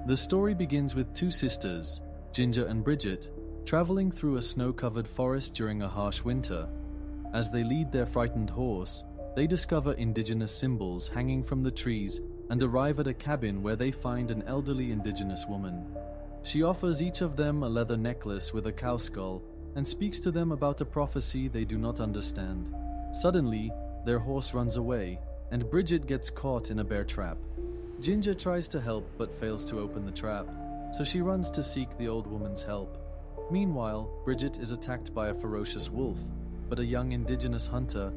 The story begins with two sisters, Ginger and Bridget, traveling through a snow-covered forest during a harsh winter. As they lead their frightened horse, they discover indigenous symbols hanging from the trees and arrive at a cabin where they find an elderly indigenous woman. She offers each of them a leather necklace with a cow skull and speaks to them about a prophecy they do not understand. Suddenly, their horse runs away, and Bridget gets caught in a bear trap. Ginger tries to help but fails to open the trap, so she runs to seek the old woman's help. Meanwhile, Bridget is attacked by a ferocious wolf, but a young indigenous hunter,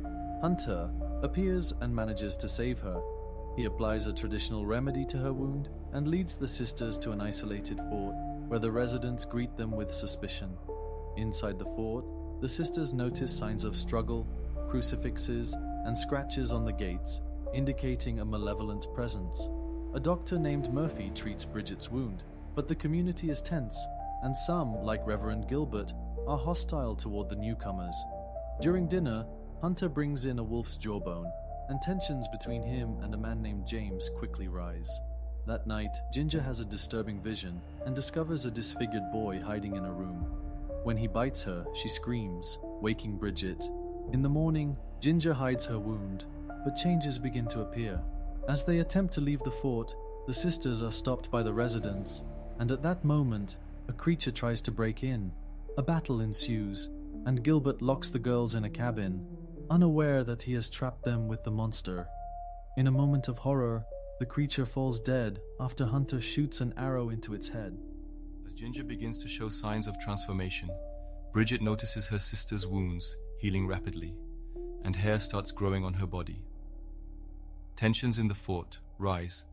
appears and manages to save her. He applies a traditional remedy to her wound and leads the sisters to an isolated fort where the residents greet them with suspicion. Inside the fort, the sisters notice signs of struggle, crucifixes, and scratches on the gates, indicating a malevolent presence. A doctor named Murphy treats Bridget's wound, but the community is tense, and some, like Reverend Gilbert, are hostile toward the newcomers. During dinner, Hunter brings in a wolf's jawbone, and tensions between him and a man named James quickly rise. That night, Ginger has a disturbing vision and discovers a disfigured boy hiding in a room. When he bites her, she screams, waking Bridget. In the morning, Ginger hides her wound, but changes begin to appear. As they attempt to leave the fort, the sisters are stopped by the residents, and at that moment, a creature tries to break in. A battle ensues, and Gilbert locks the girls in a cabin, unaware that he has trapped them with the monster. In a moment of horror, the creature falls dead after Hunter shoots an arrow into its head. As Ginger begins to show signs of transformation, Bridget notices her sister's wounds healing rapidly, and hair starts growing on her body. Tensions in the fort rise,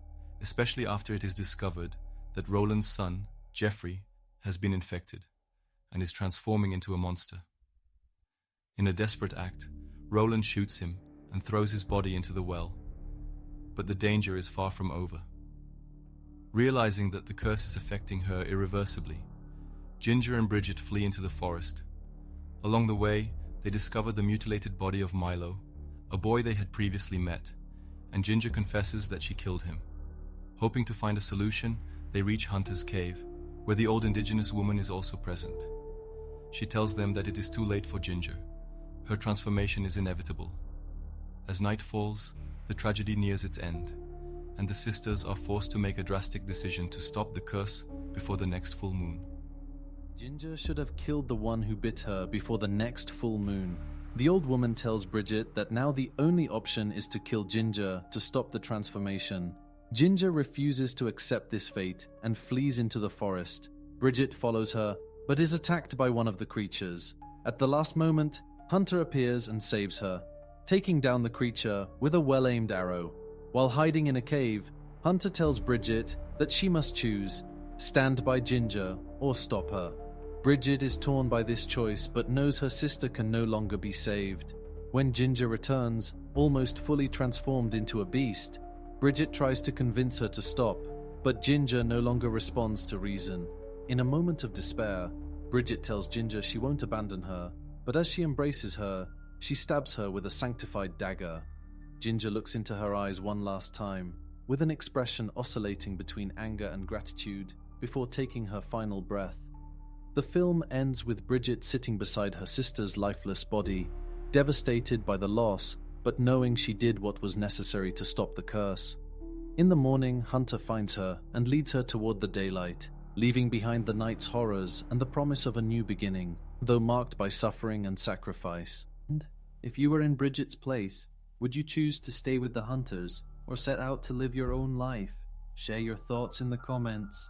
especially after it is discovered that Roland's son, Jeffrey, has been infected and is transforming into a monster. In a desperate act, Roland shoots him and throws his body into the well, but the danger is far from over. Realizing that the curse is affecting her irreversibly, Ginger and Bridget flee into the forest. Along the way, they discover the mutilated body of Milo, a boy they had previously met, and Ginger confesses that she killed him. Hoping to find a solution, they reach Hunter's cave, where the old indigenous woman is also present. She tells them that it is too late for Ginger. Her transformation is inevitable. As night falls, the tragedy nears its end, and the sisters are forced to make a drastic decision to stop the curse before the next full moon. Ginger should have killed the one who bit her before the next full moon. The old woman tells Bridget that now the only option is to kill Ginger to stop the transformation. Ginger refuses to accept this fate and flees into the forest. Bridget follows her, but is attacked by one of the creatures. At the last moment, Hunter appears and saves her, taking down the creature with a well-aimed arrow. While hiding in a cave, Hunter tells Bridget that she must choose, stand by Ginger or stop her. Bridget is torn by this choice but knows her sister can no longer be saved. When Ginger returns, almost fully transformed into a beast, Bridget tries to convince her to stop, but Ginger no longer responds to reason. In a moment of despair, Bridget tells Ginger she won't abandon her, but as she embraces her, she stabs her with a sanctified dagger. Ginger looks into her eyes one last time, with an expression oscillating between anger and gratitude, before taking her final breath. The film ends with Bridget sitting beside her sister's lifeless body, devastated by the loss, but knowing she did what was necessary to stop the curse. In the morning, Hunter finds her and leads her toward the daylight, leaving behind the night's horrors and the promise of a new beginning, though marked by suffering and sacrifice. And if you were in Bridget's place, would you choose to stay with the Hunters or set out to live your own life? Share your thoughts in the comments.